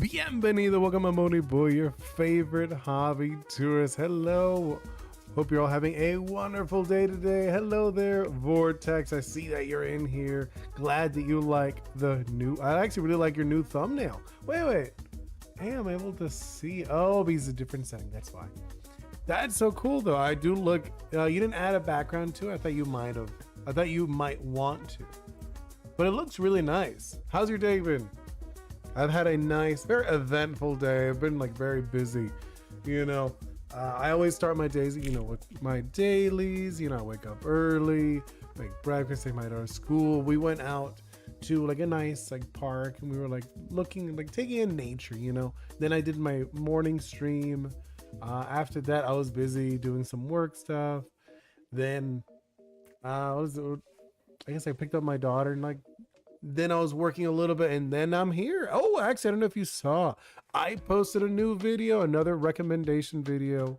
Bienvenido, welcome to Oni Boi, your favorite hobby tourist. Hello, hope you're all having a wonderful day today. Hello there, Vortex. I see that you're in here. Glad that you like the new. I actually really like your new thumbnail. Wait. Hey, I'm able to see. Oh, because it's a different setting. That's why. That's so cool, though. I do look. You didn't add a background to it. I thought you might have. I thought you might want to, but it looks really nice. How's your day been? I've had a nice, very eventful day. I've been like very busy, you know. I always start my days, you know, with my dailies. You know, I wake up early, make breakfast, take my daughter to school. We went out to like a nice like park, and we were like looking, like taking in nature, you know. Then I did my morning stream. After that, I was busy doing some work stuff. Then I guess I picked up my daughter, and like then I was working a little bit, and then I'm here. Oh, actually, I don't know if you saw, I posted a new video, another recommendation video,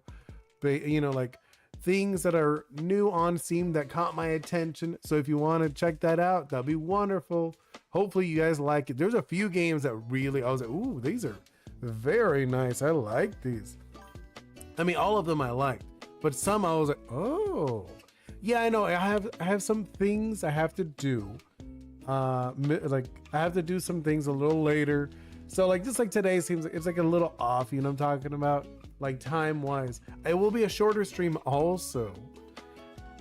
you know, like things that are new on Steam that caught my attention. So if you want to check that out, that'd be wonderful. Hopefully you guys like it. There's a few games that really, I was like, ooh, these are very nice. I like these. I mean, all of them I liked, but some I was like, oh yeah, I know. I have some things I have to do. Like I have to do some things a little later, so like just like today seems like it's like a little off, you know what I'm talking about, like time wise. It will be a shorter stream also.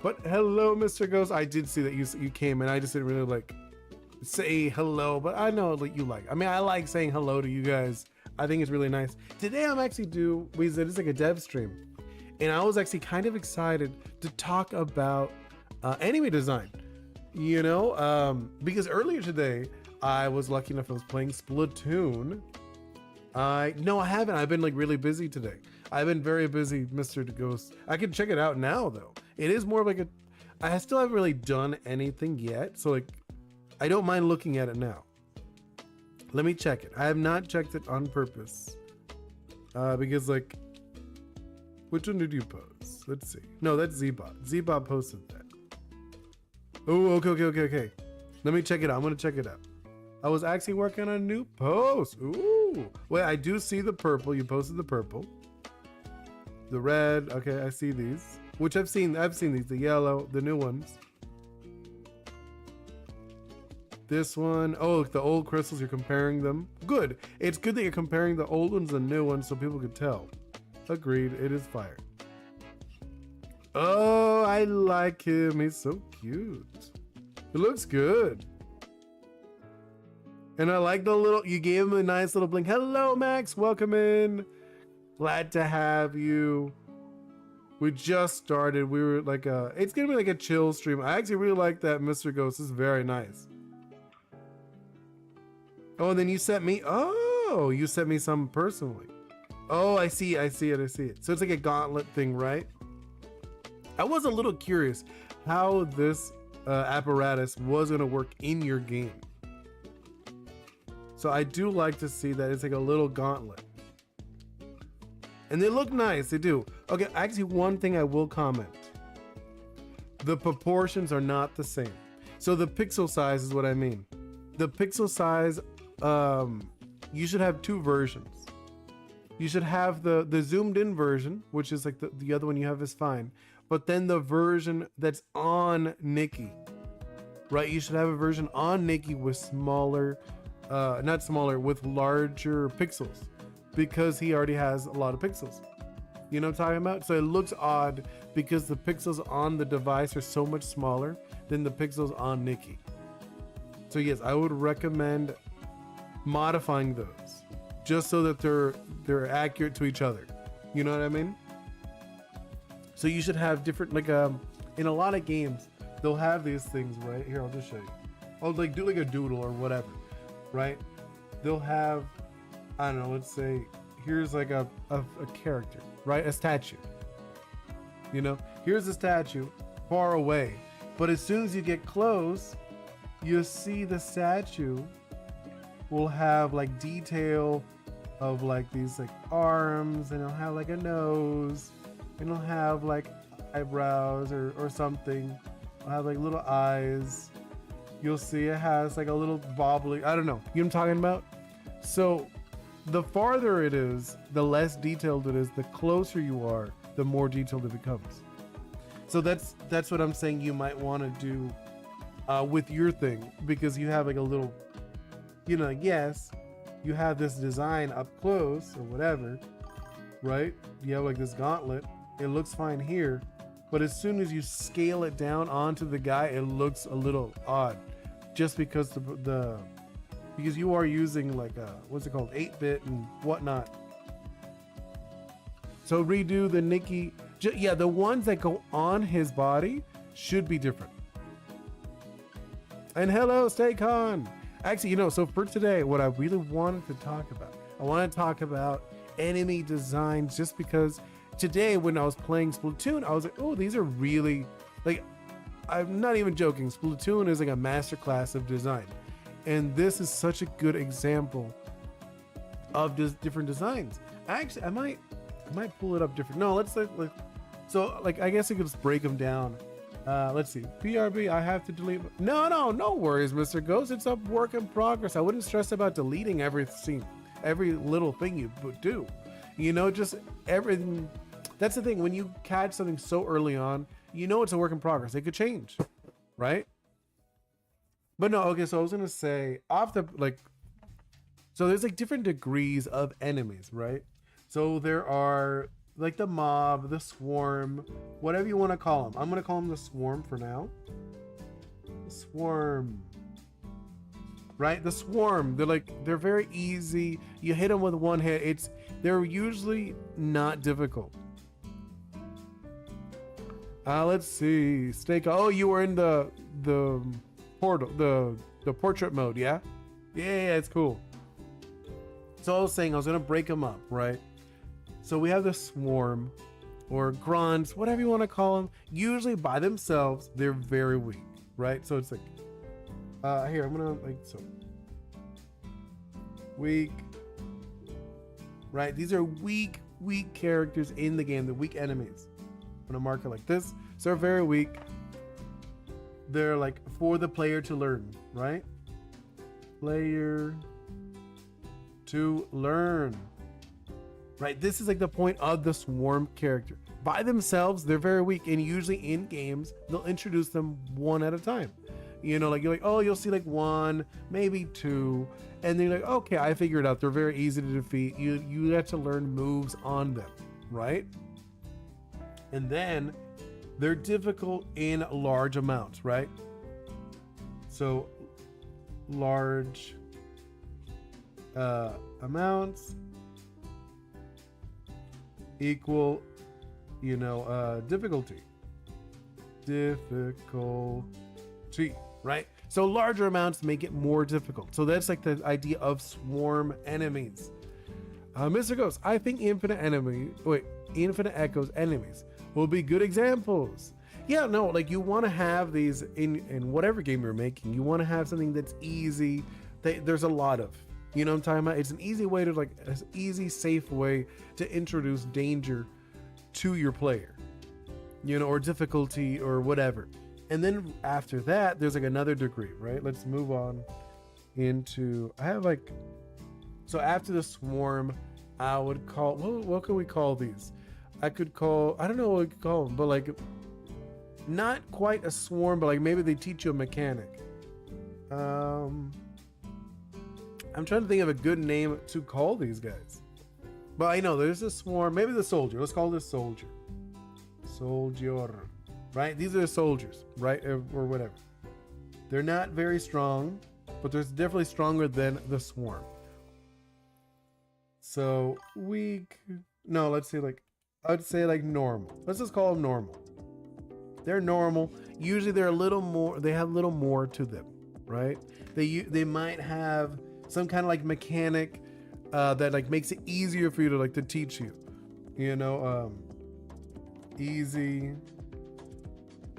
But hello, Mr. Ghost. I did see that you came in. I just didn't really like say hello, but I know that you like, I mean, I like saying hello to you guys. I think it's really nice. Today I'm actually it's like a dev stream, and I was actually kind of excited to talk about anime design. You know, because earlier today I was lucky enough, I was playing Splatoon. No, I haven't. I've been like really busy today. I've been very busy, Mr. Ghost. I can check it out now though. It is more of like I still haven't really done anything yet, so like I don't mind looking at it now. Let me check it. I have not checked it on purpose, because like, which one did you post? Let's see. No, that's Zbot. Zbot posted that. Oh, okay. Let me check it out. I'm gonna check it out. I was actually working on a new post. Ooh, wait, I do see the purple. You posted the purple, the red. Okay, I see these, which I've seen these. The yellow, the new ones. This one, oh, the old crystals. You're comparing them. Good. It's good that you're comparing the old ones and new ones so people could tell. Agreed. It is fire. Oh, I like him. He's so cute. It looks good. And I like the little, you gave him a nice little blink. Hello, Max. Welcome in. Glad to have you. We just started. We were like it's gonna be like a chill stream. I actually really like that, Mr. Ghost. This is very nice. Oh, and then you sent me, oh, you sent me some personally. Oh, I see it. So it's like a gauntlet thing, right? I was a little curious how this apparatus was going to work in your game. So I do like to see that it's like a little gauntlet. And they look nice, they do. Okay, actually one thing I will comment. The proportions are not the same. So the pixel size is what I mean. The pixel size, you should have two versions. You should have the zoomed in version, which is like the other one you have is fine. But then the version that's on Nikki, right? You should have a version on Nikki with smaller, not smaller, with larger pixels, because he already has a lot of pixels. You know what I'm talking about? So it looks odd because the pixels on the device are so much smaller than the pixels on Nikki. So yes, I would recommend modifying those just so that they're accurate to each other. You know what I mean? So you should have different, like in a lot of games, they'll have these things, right? Here, I'll just show you. I'll like do like a doodle or whatever, right? They'll have, I don't know, let's say, here's like a character, right? A statue. You know, here's a statue far away. But as soon as you get close, you'll see the statue will have like detail of like these like arms, and it'll have like a nose. It'll have like eyebrows or something. It'll have like little eyes. You'll see it has like a little bobbly, I don't know. You know what I'm talking about? So the farther it is, the less detailed it is. The closer you are, the more detailed it becomes. So that's what I'm saying you might want to do with your thing, because you have like a little, you know, yes, you have this design up close or whatever, right? You have like this gauntlet. It looks fine here, but as soon as you scale it down onto the guy, it looks a little odd, just because because you are using like what's it called, 8-bit and whatnot. So redo the Nikki. Yeah, the ones that go on his body should be different. And hello, StayCon. Actually, you know, so for today, what I really wanted to talk about, I want to talk about enemy designs, just because today when I was playing Splatoon, I was like, oh, these are really, like, I'm not even joking. Splatoon is like a masterclass of design. And this is such a good example of just different designs. Actually, I might pull it up different. No, let's so like, I guess I could just break them down. Let's see. PRB, I have to delete. No worries, Mr. Ghost. It's a work in progress. I wouldn't stress about deleting every little thing you do. You know, just everything. That's the thing. When you catch something so early on, you know it's a work in progress. It could change, right? But no, okay. So I was gonna say so there's like different degrees of enemies, right? So there are like the mob, the swarm, whatever you want to call them. I'm gonna call them the swarm for now. The swarm, right? The swarm. They're very easy. You hit them with one hit. They're usually not difficult. Let's see. Steak. Oh, you were in the portal, the portrait mode, yeah? Yeah, it's cool. So I was saying I was gonna break them up, right? So we have the swarm, or grunts, whatever you want to call them. Usually by themselves, they're very weak, right? So it's like, here, I'm gonna weak, right? These are weak characters in the game, the weak enemies. I'm gonna mark it like this. So they're very weak. They're like for the player to learn, right? Player to learn. Right, this is like the point of the swarm character. By themselves, they're very weak, and usually in games, they'll introduce them one at a time. You know, like you're like, oh, you'll see like one, maybe two, and then you're like, okay, I figured it out. They're very easy to defeat. You have to learn moves on them, right? And then they're difficult in large amounts, right? So large amounts equal, you know, difficulty, right? So larger amounts make it more difficult. So that's like the idea of swarm enemies. Mr. Ghost, I think infinite echoes enemies will be good examples. Yeah, no, like you want to have these in whatever game you're making. You want to have something that's easy. There's a lot of, you know what I'm talking about? It's an easy way to, like, an easy, safe way to introduce danger to your player, you know, or difficulty or whatever. And then after that, there's like another degree, right? Let's move on into, I have like, so after the swarm, I would call, what could we call these? I don't know what we could call them, but like, not quite a swarm, but like maybe they teach you a mechanic. I'm trying to think of a good name to call these guys. But I know there's a swarm, maybe the soldier. Let's call this soldier. Soldier, right? These are the soldiers, right? Or whatever. They're not very strong, but they're definitely stronger than the swarm. So weak, no, let's say like, I'd say like normal. Let's just call them normal. They're normal. Usually they're a little more, they have a little more to them, right? They might have some kind of like mechanic that like makes it easier for you to teach you, you know, easy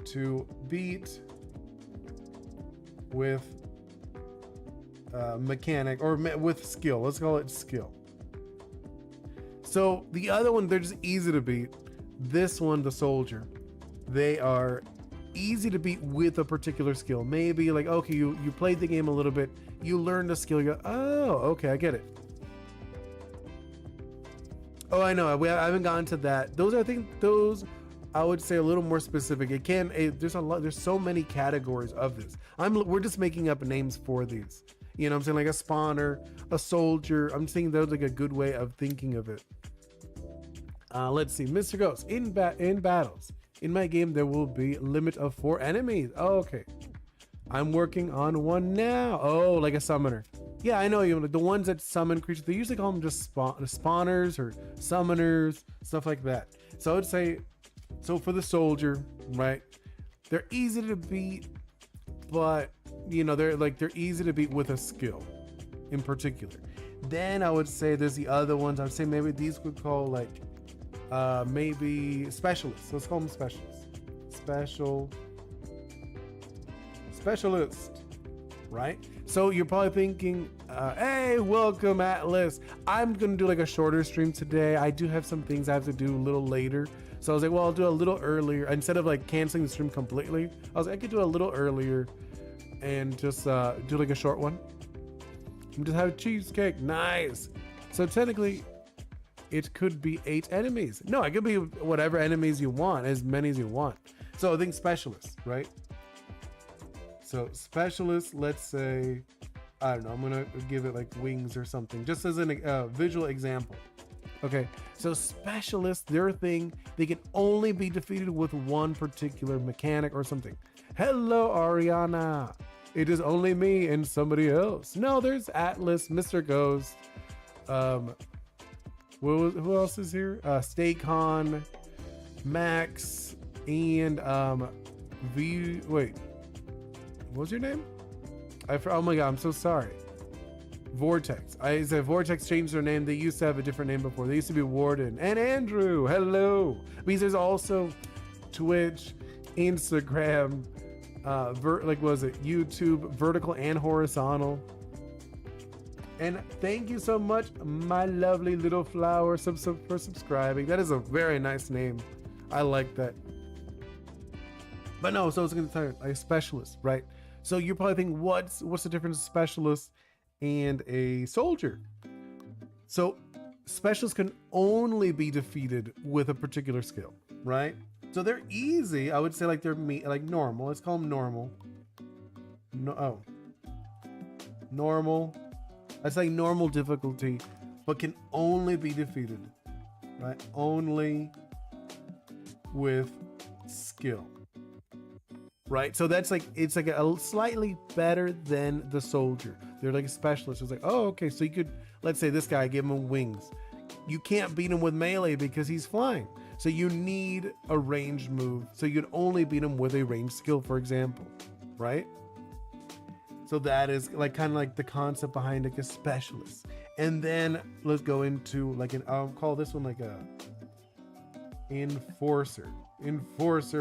to beat with mechanic or with skill. Let's call it skill. So the other one, they're just easy to beat. This one, the soldier, they are easy to beat with a particular skill. Maybe like, okay, you played the game a little bit, you learned a skill, you go, oh, okay, I get it. Oh, I know. I haven't gotten to that. Those, I think those, I would say a little more specific. It can, there's a lot, there's so many categories of this. We're just making up names for these. You know what I'm saying? Like a spawner, a soldier. I'm saying that's like a good way of thinking of it. Let's see, Mr. Ghost, in battles. In my game, there will be a limit of 4 enemies. Oh, okay. I'm working on one now. Oh, like a summoner. Yeah, I know you. The ones that summon creatures, they usually call them just spawners or summoners, stuff like that. So I would say, so for the soldier, right? They're easy to beat, but you know they're easy to beat with a skill, in particular. Then I would say there's the other ones. I'd say maybe these would call like maybe specialists. Let's call them specialists. Specialist, right? So you're probably thinking, hey, welcome Atlas. I'm gonna do like a shorter stream today. I do have some things I have to do a little later. So I was like, well, I'll do a little earlier. Instead of like canceling the stream completely, I was like, I could do a little earlier and just do like a short one. And just have cheesecake, nice. So technically, it could be 8 enemies. No, it could be whatever enemies you want, as many as you want. So I think specialists, right? So specialist, let's say, I don't know, I'm gonna give it like wings or something, just as a visual example. Okay, so specialists, their thing, they can only be defeated with one particular mechanic or something. Hello, Ariana. It is only me and somebody else. No, there's Atlas, Mr. Ghost. Who else is here? Staycon, Max, and wait. What was your name? Oh my god, I'm so sorry. Vortex. I said Vortex changed their name. They used to have a different name before. They used to be Warden. And Andrew, hello. Because there's also Twitch, Instagram, YouTube, vertical and horizontal. And thank you so much, my lovely little flower, for subscribing. That is a very nice name. I like that. But no, so I was gonna tell you, a specialist, right? So you're probably thinking, what's the difference of specialist and a soldier? So specialists can only be defeated with a particular skill, right? So they're easy. I would say like they're like normal. Let's call them normal. Normal. That's like normal difficulty, but can only be defeated, right? Only with skill. Right, so that's like, it's like a slightly better than the soldier. They're like a specialist. It's like, oh, okay, so you could, let's say this guy, give him wings. You can't beat him with melee because he's flying. So you need a ranged move. So you'd only beat him with a ranged skill, for example, right? So that is like kind of like the concept behind like a specialist. And then let's go into like I'll call this one like a enforcer.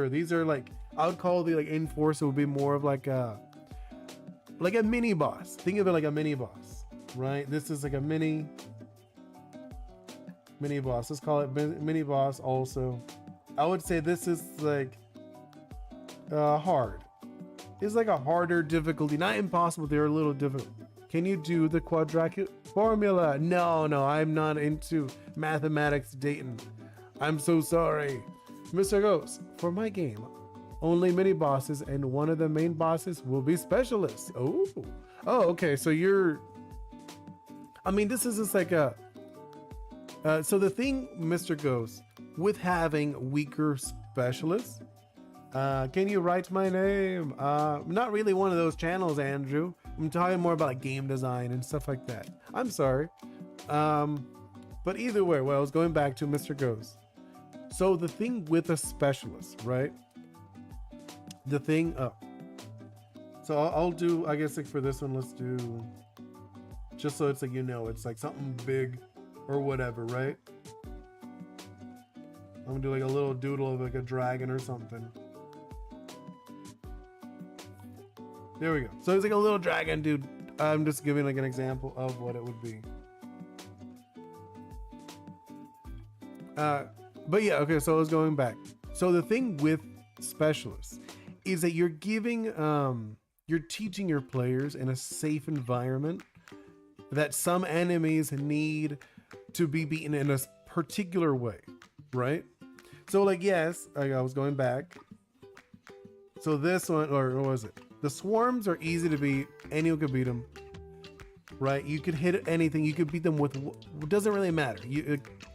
These are like, I would call the like enforcer would be more of like a mini boss. Think of it like a mini boss, right? This is like a mini boss. Let's call it mini boss also. I would say this is like hard. It's like a harder difficulty, not impossible. They're a little difficult. Can you do the quadratic formula? No, I'm not into mathematics, Dayton. I'm so sorry. Mr. Ghost, for my game, only mini bosses and one of the main bosses will be specialists. Oh, okay. So this is just like a, so the thing, Mr. Ghost, with having weaker specialists, can you write my name? Not really one of those channels, Andrew. I'm talking more about like game design and stuff like that. I'm sorry. But either way, well, I was going back to Mr. Ghost. So the thing with a specialist, right? The thing, so I'll do, I guess like for this one, let's do, just so it's like, it's like something big or whatever, right? I'm gonna do like a little doodle of like a dragon or something. There we go. So it's like a little dragon, dude. I'm just giving like an example of what it would be. But yeah, okay, so I was going back. So the thing with specialists is that you're giving, you're teaching your players in a safe environment that some enemies need to be beaten in a particular way, right? So like, yes, I was going back. So this one, or what was it? The swarms are easy to beat. Anyone could beat them, right? You could hit anything. You could beat them with, it doesn't really matter.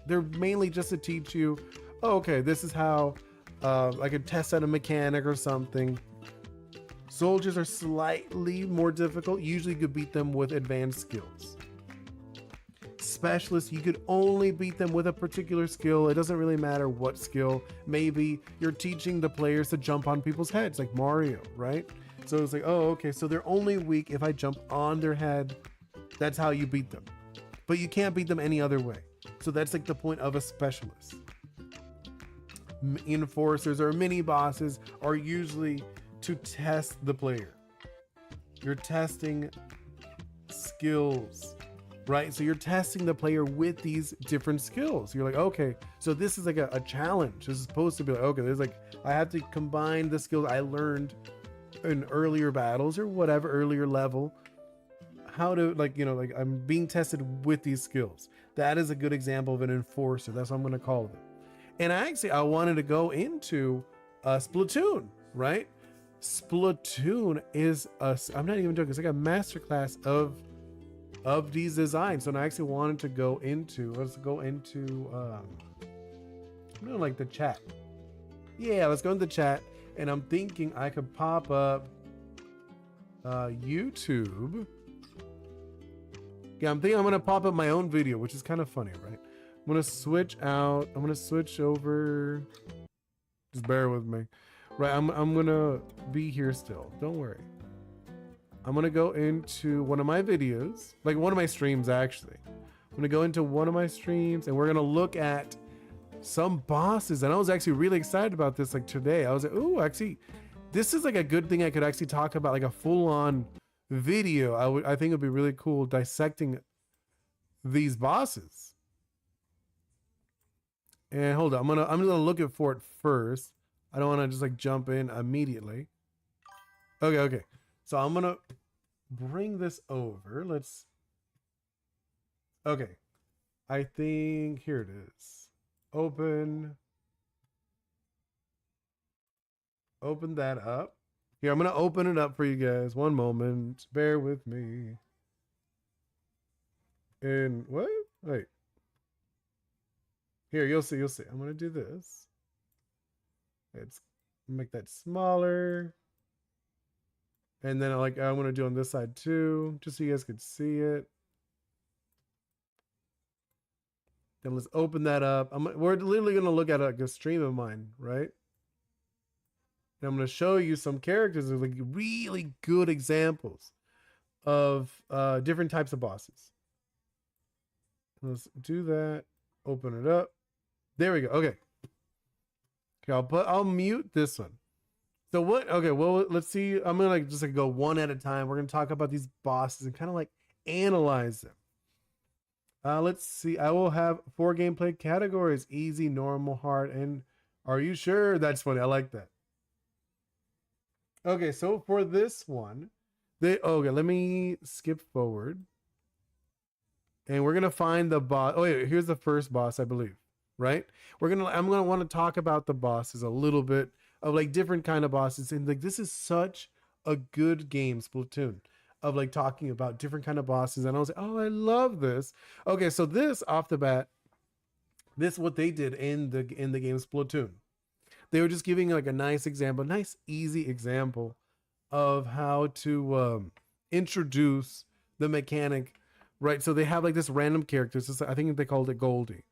They're mainly just to teach you, oh, okay, this is how I could test out a mechanic or something. Soldiers are slightly more difficult. Usually you could beat them with advanced skills. Specialists, you could only beat them with a particular skill. It doesn't really matter what skill. Maybe you're teaching the players to jump on people's heads like Mario, right? So it's like, oh, okay, so they're only weak if I jump on their head. That's how you beat them. But you can't beat them any other way. So that's like the point of a specialist. Enforcers or mini bosses are usually to test the player. You're testing skills, right? So you're testing the player with these different skills. You're like, okay, so this is like a challenge. This is supposed to be like, okay, there's like, I have to combine the skills I learned in earlier battles or whatever, earlier level, how to like, you know, like I'm being tested with these skills. That is a good example of an enforcer. That's what I'm going to call it. And I wanted to go into Splatoon, right? Splatoon is I'm not even joking, it's like a masterclass of these designs. So I actually wanted to go into, let's go into I'm gonna like the chat. Yeah, let's go into the chat. And I'm thinking I could pop up YouTube. Yeah, I'm thinking I'm gonna pop up my own video, which is kind of funny, right? I'm gonna switch out. I'm gonna switch over. Just bear with me, right? I'm gonna be here still. Don't worry. I'm gonna go into one of my videos, like one of my streams actually. I'm gonna go into one of my streams, and we're gonna look at some bosses. And I was actually really excited about this. Like today, I was like, "Ooh, actually, this is like a good thing I could actually talk about, like a full-on video." I think it'd be really cool dissecting these bosses. And hold on, I'm gonna look it for it first. I don't want to just like jump in immediately. Okay. So I'm gonna bring this over. Okay. I think here it is. Open that up. Here, I'm gonna open it up for you guys. One moment. Bear with me. And what? Wait. Here, you'll see. I'm gonna do this. Let's make that smaller. And then I'm gonna do on this side too, just so you guys could see it. Then let's open that up. We're literally gonna look at like a stream of mine, right? And I'm gonna show you some characters of like really good examples of different types of bosses. Let's do that. Open it up. There we go. Okay. I'll mute this one. So what? Okay. Well, let's see. I'm gonna just go one at a time. We're gonna talk about these bosses and kind of like analyze them. Let's see. I will have 4 gameplay categories: easy, normal, hard, and are you sure? That's funny. I like that. Okay. So for this one, okay. Let me skip forward. And we're gonna find the boss. Oh yeah, here's the first boss, I believe. Right? I'm gonna want to talk about the bosses a little bit of like different kind of bosses. And like this is such a good game, Splatoon, of like talking about different kind of bosses. And I was like, oh, I love this. Okay, so this off the bat, this is what they did in the game Splatoon. They were just giving like a nice example, nice easy example of how to introduce the mechanic. Right, so they have like this random character. I think they called it Goldie,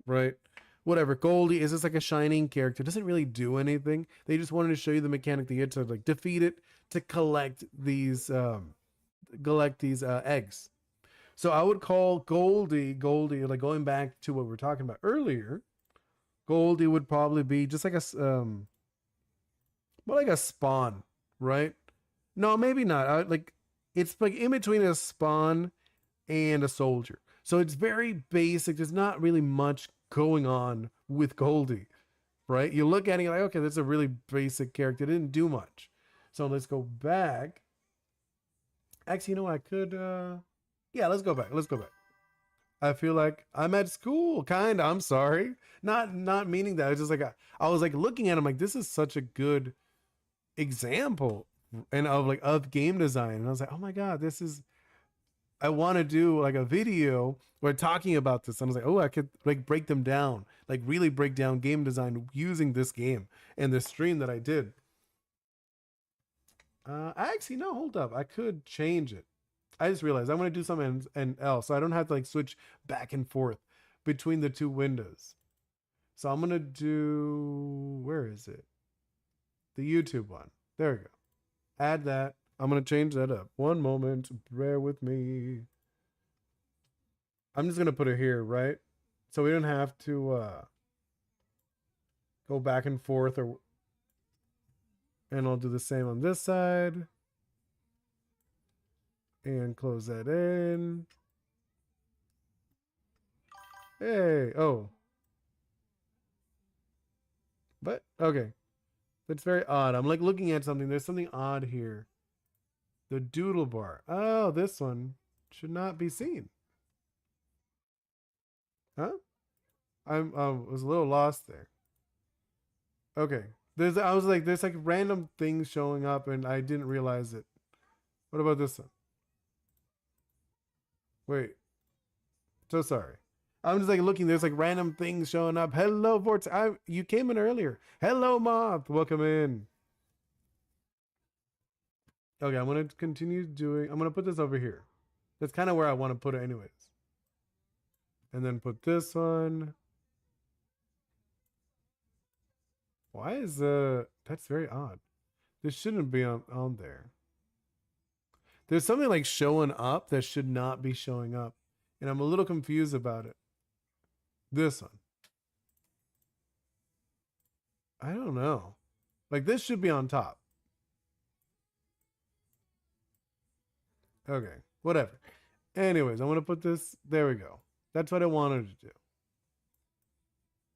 right? Whatever. Goldie is just like a shining character. Doesn't really do anything. They just wanted to show you the mechanic. They get to like defeat it to collect these eggs. So I would call Goldie, like going back to what we were talking about earlier. Goldie would probably be just like a more like a spawn, right? No, maybe not. It's like in between a spawn and a soldier. So it's very basic. There's not really much going on with Goldie, right? You look at it, you're like, okay, that's a really basic character. It didn't do much. So let's go back. Actually, you know, I could, yeah, let's go back. I feel like I'm at school, kind of. I'm sorry, not meaning that. It's just like I was like looking at him like this is such a good example and of game design, and I was like, oh my god, this is. I want to do like a video where talking about this. And I was like, oh, I could like break them down, like really break down game design using this game and the stream that I did. Actually, no, hold up. I could change it. I just realized I want to do something else, so I don't have to like switch back and forth between the two windows. So I'm gonna do, where is it? The YouTube one. There we go. Add that. I'm gonna change that up. One moment, bear with me. I'm just gonna put it here, right? So we don't have to go back and forth, and I'll do the same on this side. And close that in. Hey, oh. But, okay. That's very odd. I'm like looking at something. There's something odd here. The doodle bar. Oh, this one should not be seen. Huh? I was a little lost there. Okay. I was like, there's like random things showing up and I didn't realize it. What about this one? Wait. So sorry. I'm just like looking. There's like random things showing up. Hello, Vortex. You came in earlier. Hello, Moth. Welcome in. Okay, I'm gonna continue doing. I'm gonna put this over here. That's kind of where I want to put it, anyways. And then put this one. Why is that's very odd. This shouldn't be on there. There's something like showing up that should not be showing up. And I'm a little confused about it. This one. I don't know. Like this should be on top. Okay, whatever. Anyways, I'm going to put this. There we go. That's what I wanted to do.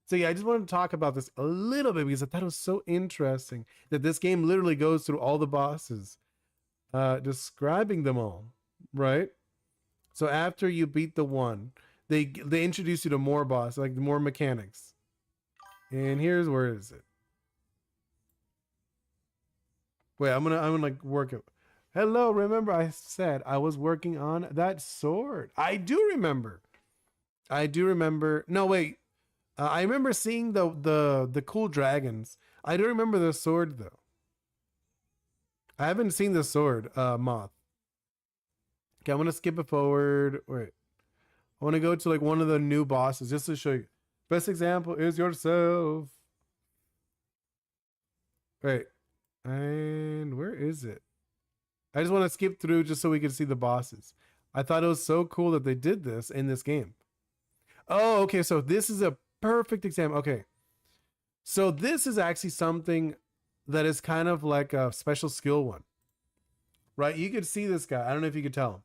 So yeah, I just wanted to talk about this a little bit because I thought it was so interesting that this game literally goes through all the bosses, describing them all, right? So after you beat the one, they introduce you to more boss, like more mechanics. And here's, where is it? Wait, I'm gonna like work it. Hello, remember I said I was working on that sword. I do remember. I do remember. No, wait. I remember seeing the cool dragons. I don't remember the sword though. I haven't seen the sword, Moth. Okay, I'm gonna skip it forward. Wait. I want to go to like one of the new bosses just to show you. Best example is yourself. Wait. And where is it? I just want to skip through just so we can see the bosses. I thought it was so cool that they did this in this game. Oh, okay. So this is a perfect example. Okay. So this is actually something that is kind of like a special skill one. Right? You could see this guy. I don't know if you could tell him.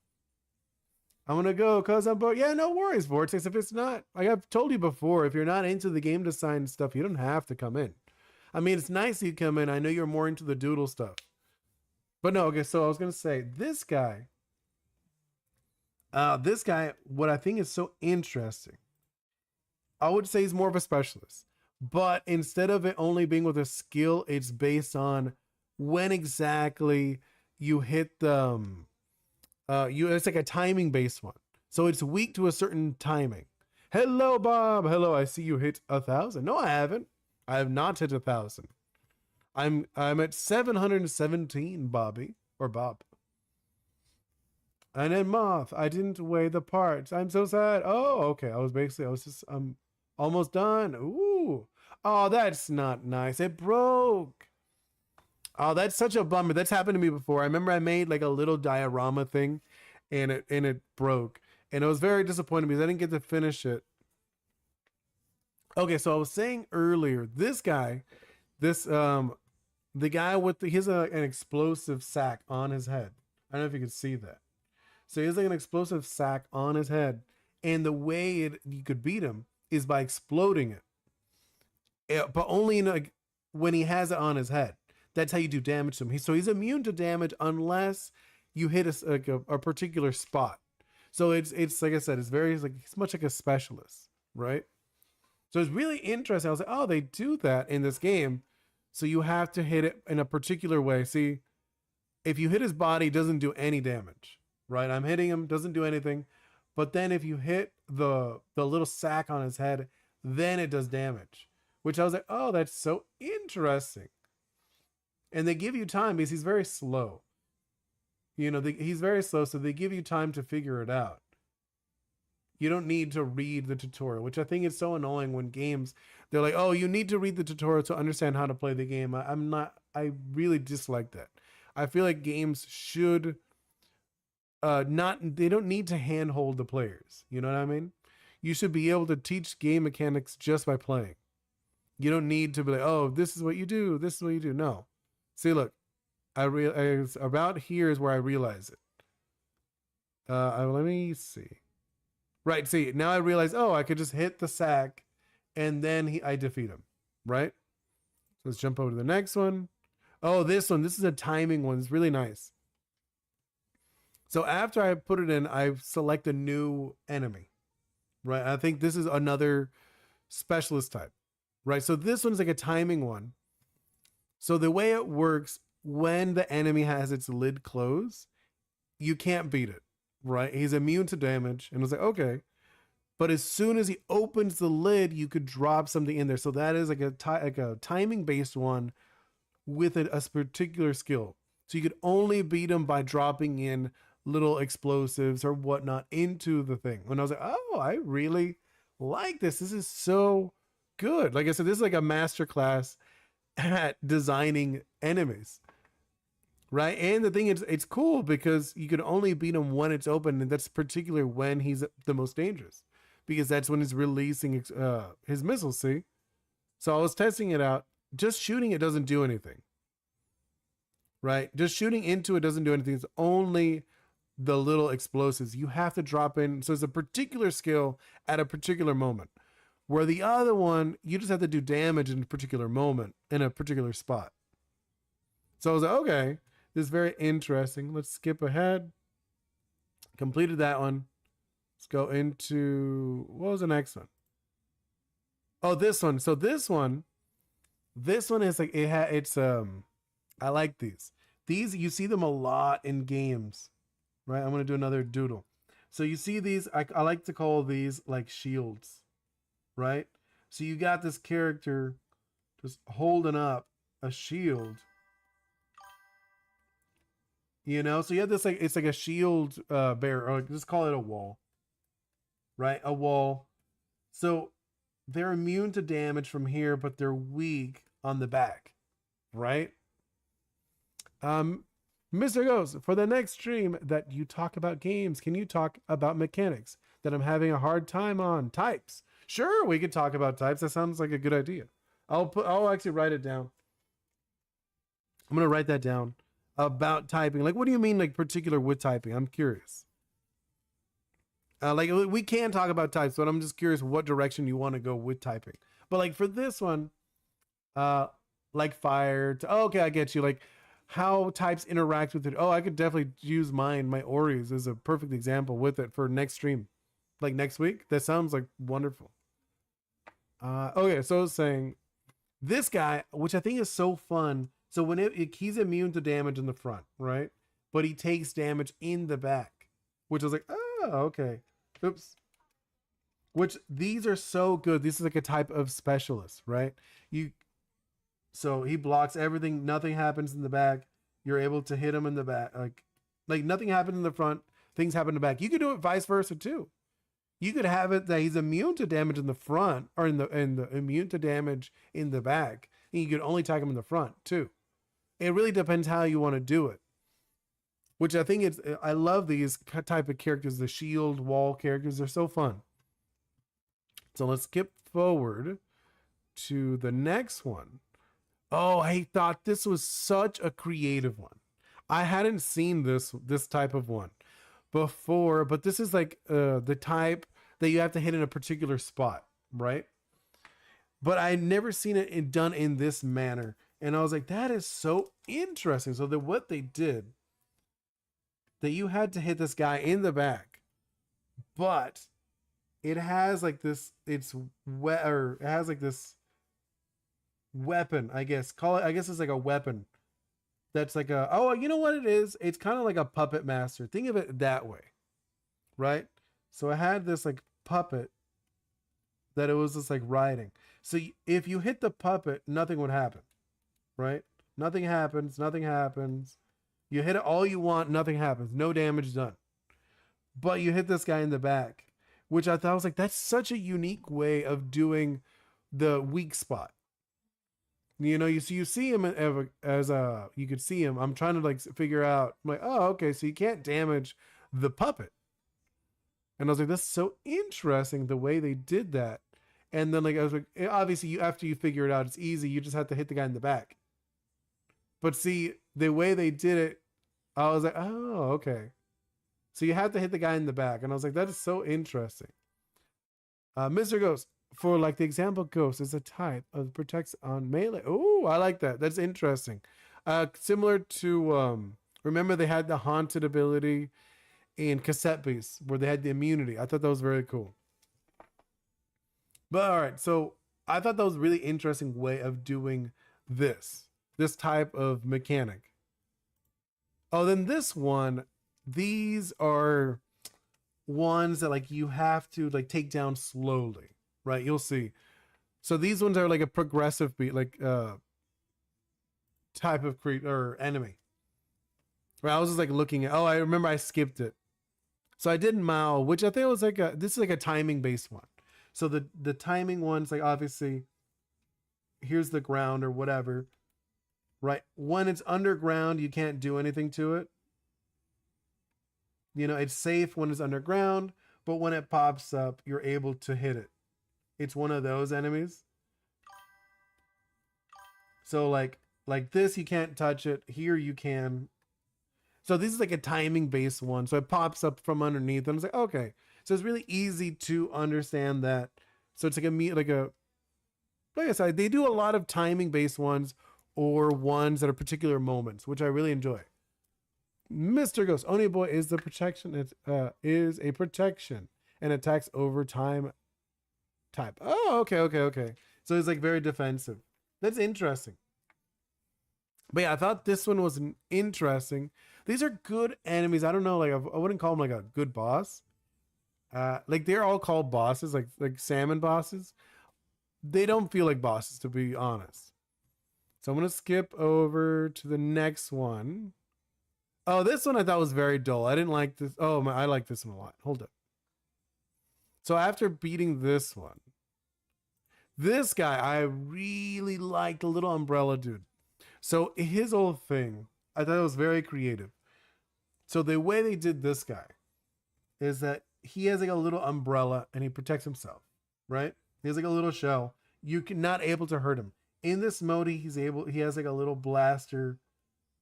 I'm going to go because I'm bored. Yeah, no worries, Vortex. If it's not, like I've told you before, if you're not into the game design stuff, you don't have to come in. I mean, it's nice that you come in. I know you're more into the doodle stuff. But no, okay, so I was going to say, this guy, what I think is so interesting, I would say he's more of a specialist. But instead of it only being with a skill, it's based on when exactly you hit the... it's like a timing based one, so it's weak to a certain timing. Hello, Bob. Hello, I see you hit 1,000. No, I haven't. I have not hit 1,000. I'm at 717, Bobby or Bob. And then Moth, I didn't weigh the parts. I'm so sad. Oh, okay. I'm almost done. Ooh. Oh, that's not nice. It broke. Oh, that's such a bummer. That's happened to me before. I remember I made like a little diorama thing and it broke. And it was very disappointing because I didn't get to finish it. Okay, so I was saying earlier, this guy, the guy with he has an explosive sack on his head. I don't know if you can see that. So he has like an explosive sack on his head. And the way you could beat him is by exploding it. But only when he has it on his head. That's how you do damage to him. So he's immune to damage unless you hit a particular spot. So it's like I said, it's very like it's much like a specialist, right? So it's really interesting. I was like, oh, they do that in this game. So you have to hit it in a particular way. See, if you hit his body, it doesn't do any damage, right? I'm hitting him, doesn't do anything. But then if you hit the little sack on his head, then it does damage. Which I was like, oh, that's so interesting. And they give you time because he's very slow. He's very slow, so they give you time to figure it out. You don't need to read the tutorial, which I think is so annoying when games, they're like, oh, you need to read the tutorial to understand how to play the game. I really dislike that. I feel like games should they don't need to handhold the players. You know what I mean? You should be able to teach game mechanics just by playing. You don't need to be like, oh, this is what you do. This is what you do. No. See, look, about here is where I realize it. Let me see. Right, see, now I realize, oh, I could just hit the sack and then I defeat him, right? So let's jump over to the next one. Oh, this is a timing one. It's really nice. So after I put it in, I select a new enemy, right? I think this is another specialist type, right? So this one's like a timing one. So the way it works, when the enemy has its lid closed, you can't beat it, right? He's immune to damage. And I was like, okay. But as soon as he opens the lid, you could drop something in there. So that is like a timing based one with a particular skill. So you could only beat him by dropping in little explosives or whatnot into the thing. And I was like, oh, I really like this. This is so good. Like I said, this is like a masterclass at designing enemies. Right. And the thing is, it's cool because you can only beat him when it's open. And that's particularly when he's the most dangerous, because that's when he's releasing his missiles. See? So I was testing it out. Just shooting it doesn't do anything. Right. Just shooting into it doesn't do anything. It's only the little explosives you have to drop in. So it's a particular skill at a particular moment, where the other one, you just have to do damage in a particular moment in a particular spot. So I was like, okay, this is very interesting. Let's skip ahead. Completed that one. Let's go into, what was the next one? Oh, this one. So this one is like, I like these. These, you see them a lot in games, right? I'm going to do another doodle. So you see these, I like to call these like shields, right? So you got this character just holding up a shield. So you have this like, it's like a shield bearer, or just call it a wall, right? A wall. So they're immune to damage from here, but they're weak on the back, right? Mr. Ghost, for the next stream that you talk about games, can you talk about mechanics that I'm having a hard time on? Types. Sure, we could talk about types. That sounds like a good idea. I'll actually write it down. I'm gonna write that down. About typing, like, what do you mean, like, particular with typing? I'm curious. Like, we can talk about types, but I'm just curious what direction you want to go with typing. But like for this one, like fire. Okay, I get you. Like how types interact with it. Oh, I could definitely use my Oreos as a perfect example with it for next stream, like next week. That sounds like wonderful. Okay, so I was saying this guy, which I think is so fun. So when he's immune to damage in the front, right? But he takes damage in the back, which I was like, oh, okay. Oops. Which these are so good. This is like a type of specialist, right? So he blocks everything. Nothing happens in the back. You're able to hit him in the back. Like nothing happened in the front. Things happen in the back. You could do it vice versa too. You could have it that he's immune to damage in the front, or in the immune to damage in the back, and you could only attack him in the front too. It really depends how you want to do it. Which I think I love these type of characters, the shield wall characters. They're so fun. So let's skip forward to the next one. Oh, I thought this was such a creative one. I hadn't seen this type of one before, but this is like the type that you have to hit in a particular spot, right? But I never seen it done in this manner. And I was like, that is so interesting. So what they did, that you had to hit this guy in the back, but it has like this. Or it has like this weapon. I guess call it. I guess it's like a weapon. That's like a. Oh, you know what it is? It's kind of like a puppet master. Think of it that way, right? So I had this like puppet that it was just like riding. So if you hit the puppet, nothing would happen, right? Nothing happens. Nothing happens. You hit it all you want, nothing happens. No damage done. But you hit this guy in the back, which I thought was like, that's such a unique way of doing the weak spot. You know, you see him as a you could see him. I'm trying to like figure out. I'm like, oh, okay, so you can't damage the puppet. And I was like, that's so interesting the way they did that. And then like I was like, obviously you after you figure it out, it's easy. You just have to hit the guy in the back. But see, the way they did it, I was like, oh, okay. So you have to hit the guy in the back. And I was like, that is so interesting. Mr. Ghost, for like the example, Ghost is a type of protects on melee. Oh, I like that. That's interesting. Similar to, remember they had the haunted ability in cassette base where they had the immunity. I thought that was very cool. But all right, so I thought that was a really interesting way of doing this type of mechanic. Oh, then this one, these are ones that like you have to like take down slowly, right? You'll see. So these ones are like a progressive beat, like type of creature or enemy. Right? I was just like looking at. Oh, I remember I skipped it. So I did Mao, which I think was like this is like a timing based one. So the timing ones like obviously here's the ground or whatever, right? When it's underground, you can't do anything to it. You know, it's safe when it's underground, but when it pops up, you're able to hit it. It's one of those enemies. So like this, you can't touch it. Here you can. So this is like a timing based one. So it pops up from underneath. And I was like, okay. So it's really easy to understand that. So it's like like I said, they do a lot of timing based ones or ones that are particular moments, which I really enjoy. Mr. Ghost, Oni Boi is the protection. It is a protection and attacks over time type. Oh, okay. So it's like very defensive. That's interesting. But yeah, I thought this one was interesting. These are good enemies. I don't know, like I wouldn't call them like a good boss. Like they're all called bosses, like salmon bosses. They don't feel like bosses, to be honest. So I'm gonna skip over to the next one. Oh, this one I thought was very dull. I didn't like this. Oh, I like this one a lot. Hold up. So after beating this one, this guy I really liked, the little umbrella dude. So his old thing, I thought it was very creative. So the way they did this guy is that he has like a little umbrella and he protects himself, right? He has like a little shell. You can not able to hurt him. In this mode, he has like a little blaster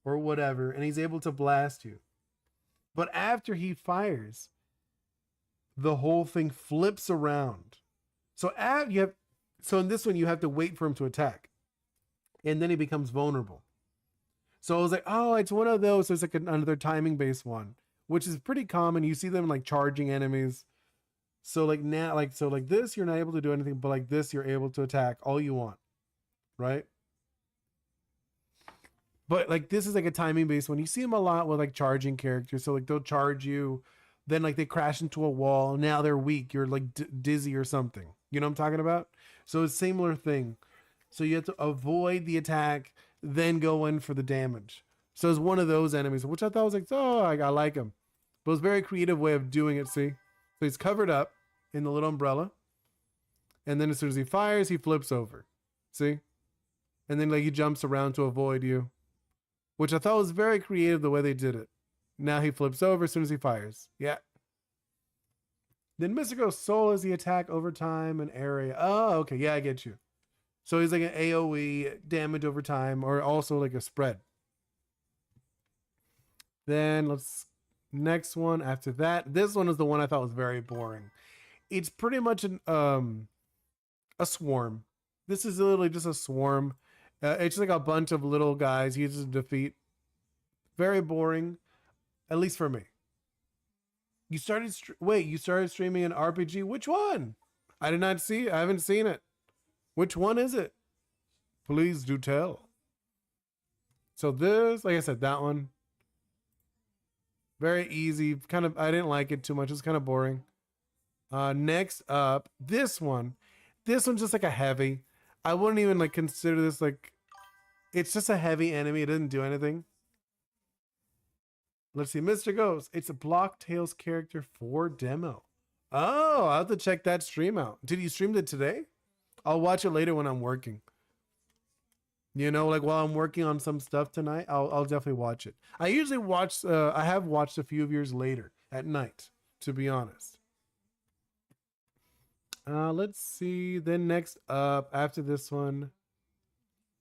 or whatever, and he's able to blast you. But after he fires, the whole thing flips around. So so in this one you have to wait for him to attack, and then he becomes vulnerable. So I was like, oh, it's one of those. There's like another timing based one, which is pretty common. You see them like charging enemies. So like now, like this, you're not able to do anything, but like this, you're able to attack all you want, right? But like this is like a timing based one. You see them a lot with like charging characters. So like they'll charge you, then like they crash into a wall. Now they're weak. You're like dizzy or something. You know what I'm talking about? So it's a similar thing. So you have to avoid the attack, then go in for the damage. So it's one of those enemies, which I thought was like, oh, I like him. But it's a very creative way of doing it. See, so he's covered up in the little umbrella, and then as soon as he fires, he flips over. See, and then like he jumps around to avoid you, which I thought was very creative the way they did it. Now he flips over as soon as he fires. Yeah. Then Mystico's soul is the attack over time and area. Oh, okay. Yeah, I get you. So he's like an AoE damage over time, or also like a spread. Then let's next one after that. This one is the one I thought was very boring. It's pretty much a swarm. This is literally just a swarm. It's just like a bunch of little guys you just defeat. Very boring, at least for me. You started wait, you started streaming an RPG? Which one? I did not see it. I haven't seen it. Which one is it? Please do tell. So this, like I said, that one. Very easy. Kind of I didn't like it too much. It's kind of boring. Next up, this one. This one's just like a heavy. I wouldn't even like consider this like it's just a heavy enemy. It doesn't do anything. Let's see, Mr. Ghost. It's a Block Tales character for demo. Oh, I'll have to check that stream out. Did you stream it today? I'll watch it later when I'm working. You know, like while I'm working on some stuff tonight, I'll definitely watch it. I usually watch. I have watched a few of yours later at night, to be honest. Let's see. Then next up, after this one,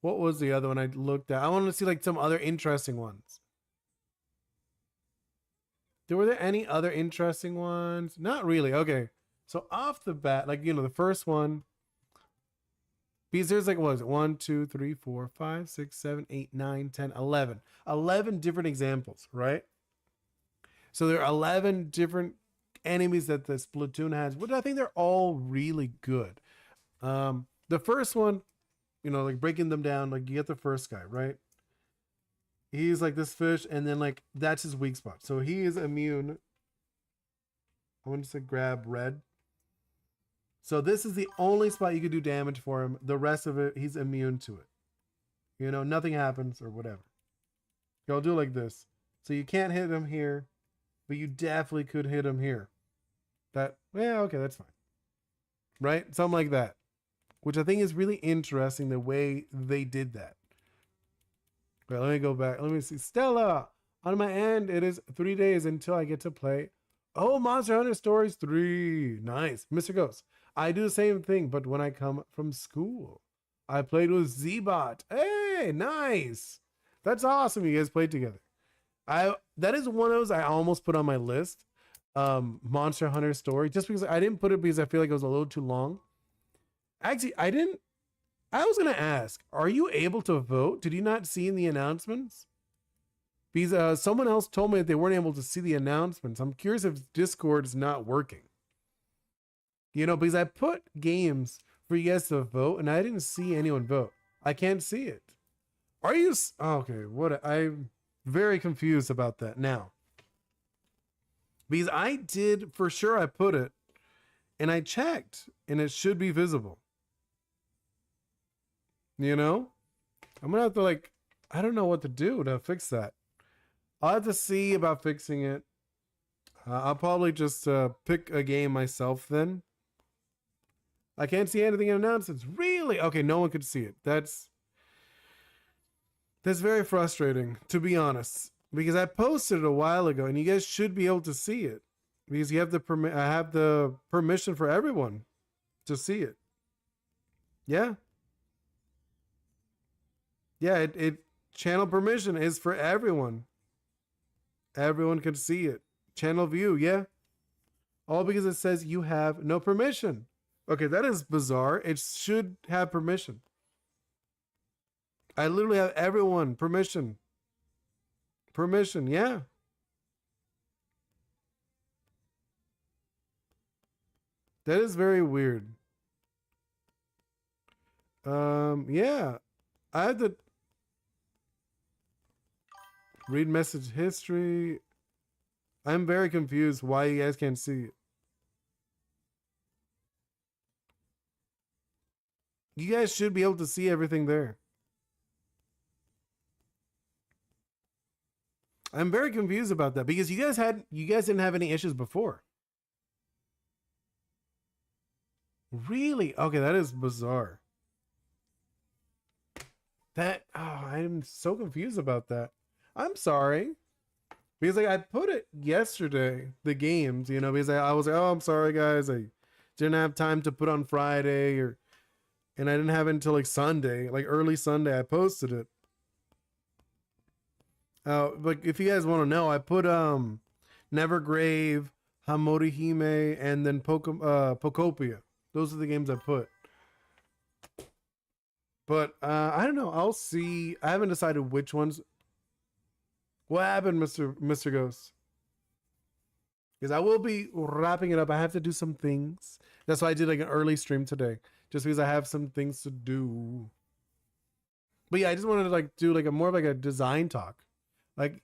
what was the other one I looked at? I want to see like some other interesting ones. Were there any other interesting ones? Not really. Okay. So off the bat, like, you know, the first one, because there's like, what is it? 1, 2, 3, 4, 5, 6, 7, 8, 9, 10, 11. 11 different examples, right? So there are 11 different enemies that the Splatoon has, which I think they're all really good. The first one, you know, like breaking them down, like you get the first guy, right? He's like this fish, and then like that's his weak spot. So he is immune. I want to say grab red. So this is the only spot you can do damage for him. The rest of it, he's immune to it. You know, nothing happens or whatever. I'll do like this. So you can't hit him here, but you definitely could hit him here. That, yeah, okay, that's fine. Right? Something like that. Which I think is really interesting the way they did that. Right, let me go back. Let me see. Stella, on my end, it is 3 days until I get to play. Oh, Monster Hunter Stories 3. Nice. Mr. Ghost, I do the same thing, but when I come from school. I played with Z-Bot. Hey, nice. That's awesome. You guys played together. That is one of those I almost put on my list. Monster Hunter Story. Just because I didn't put it because I feel like it was a little too long. Actually, I didn't. I was going to ask, are you able to vote? Did you not see in the announcements? Because someone else told me that they weren't able to see the announcements. I'm curious if Discord is not working. You know, because I put games for you guys to vote, and I didn't see anyone vote. I can't see it. Are you? Oh, okay, what? I'm very confused about that now. Because I did, for sure I put it, and I checked, and it should be visible. You know? I'm gonna have to like, I don't know what to do to fix that. I'll have to see about fixing it. I'll probably just pick a game myself then. I can't see anything in announcements. Really? Okay, no one could see it. That's very frustrating, to be honest. Because I posted it a while ago, and you guys should be able to see it. Because you have the I have the permission for everyone to see it. Yeah. Yeah, it channel permission is for everyone. Everyone can see it. Channel view, yeah. All because it says you have no permission. Okay, that is bizarre. It should have permission. I literally have everyone permission. Permission, yeah. That is very weird. Yeah. I had to read message history. I'm very confused why you guys can't see it. You guys should be able to see everything there. I'm very confused about that because you guys didn't have any issues before. Really? Okay, that is bizarre. I'm so confused about that. I'm sorry. Because like I put it yesterday, the games, you know, because I was like, oh, I'm sorry guys, I didn't have time to put on Friday and I didn't have it until like Sunday, like early Sunday I posted it. But if you guys want to know, I put Nevergrave, Hamorihime, and then Pokopia. Those are the games I put. But I don't know. I'll see. I haven't decided which ones. What happened, Mr. Ghost? because I will be wrapping it up. I have to do some things. That's why I did like an early stream today, just because I have some things to do. But yeah, I just wanted to like do like a more of like a design talk. Like,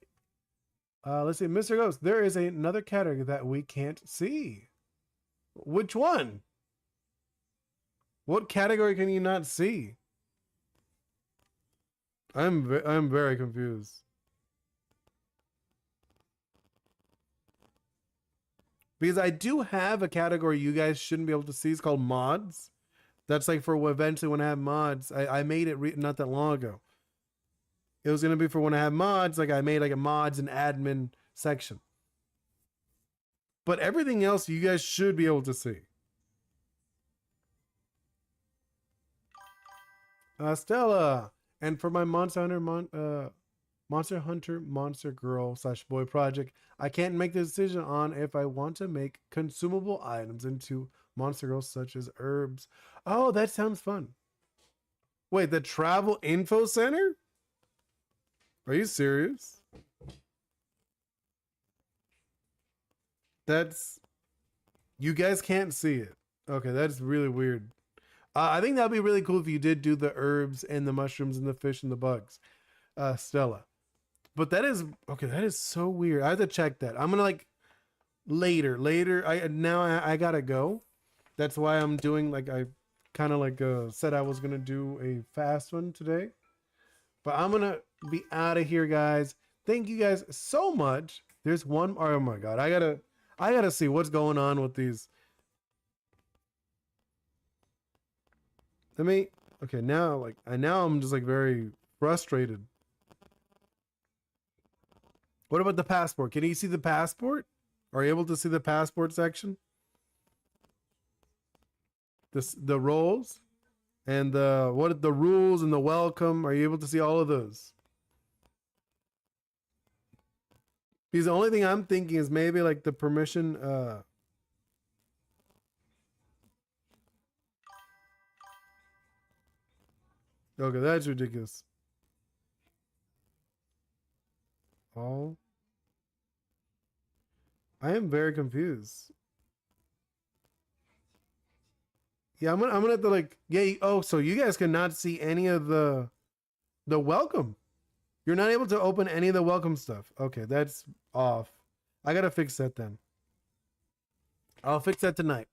let's see, Mr. Ghost, there is another category that we can't see. Which one? What category can you not see? I'm very confused. Because I do have a category you guys shouldn't be able to see. It's called mods. That's like for eventually when I have mods. I made it not that long ago. It was going to be for when I have mods. Like I made like a mods and admin section. But everything else you guys should be able to see. Stella. And for my Monster Hunter Monster Girl / boy project, I can't make the decision on if I want to make consumable items into Monster Girls such as herbs. Oh, that sounds fun. Wait, the Travel Info Center? Are you serious? That's... You guys can't see it. Okay, that's really weird. I think that'd be really cool if you did do the herbs and the mushrooms and the fish and the bugs, Stella. But that is okay. That is so weird. I have to check that. I'm gonna like later. I gotta go. That's why I'm doing like I kind of like said I was gonna do a fast one today. But I'm gonna be out of here, guys. Thank you guys so much. There's one. Oh my god, I gotta see what's going on with these. Let me. Okay, now I'm just like very frustrated. What about the passport? Can you see the passport? Are you able to see the passport section? The roles and the rules and the welcome. Are you able to see all of those? Because the only thing I'm thinking is maybe like the permission. Okay, that's ridiculous. Oh. I am very confused. Yeah, I'm gonna have to like oh, so you guys cannot see any of the welcome. You're not able to open any of the welcome stuff. Okay, that's off. I gotta fix that then. I'll fix that tonight.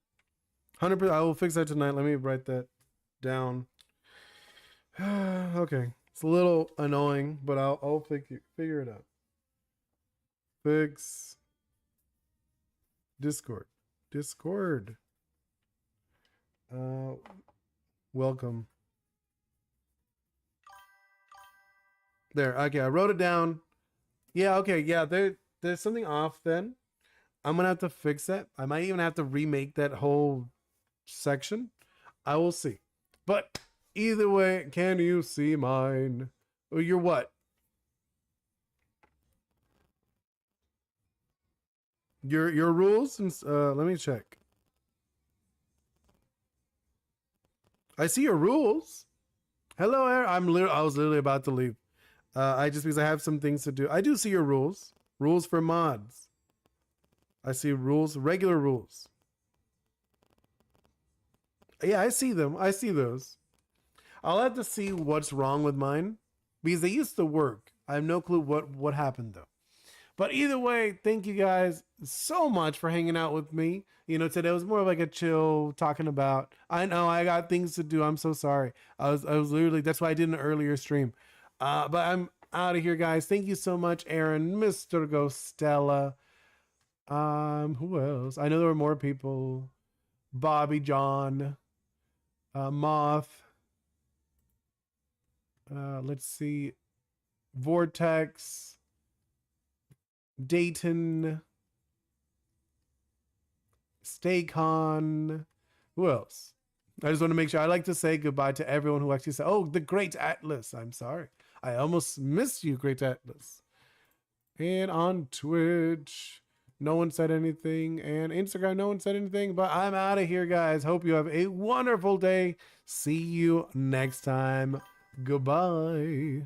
100%. I will fix that tonight. Let me write that down. Okay, it's a little annoying, but I'll figure it out. Fix Discord. Welcome. There. Okay, I wrote it down. Yeah. Okay. Yeah. There's something off. Then I'm gonna have to fix that. I might even have to remake that whole section. I will see. But either way, can you see mine? Oh, you're what? Your rules and let me check. I see your rules. Hello, Aaron. I was literally about to leave. Because I have some things to do. I do see your rules. Rules for mods. I see rules, regular rules. Yeah, I see them. I see those. I'll have to see what's wrong with mine because they used to work. I have no clue what happened though. But either way, thank you guys so much for hanging out with me. You know, today was more like a chill talking about. I know I got things to do. I'm so sorry. I was literally, that's why I did an earlier stream. But I'm out of here, guys. Thank you so much, Aaron, Mr. Gostella. Who else? I know there were more people. Bobby John, Moth. Let's see. Vortex. Dayton, Staycon. Who else? I just want to make sure. I like to say goodbye to everyone who actually said, "Oh, the Great Atlas." I'm sorry, I almost missed you, Great Atlas. And on Twitch, no one said anything, and Instagram, no one said anything. But I'm out of here, guys. Hope you have a wonderful day. See you next time. Goodbye.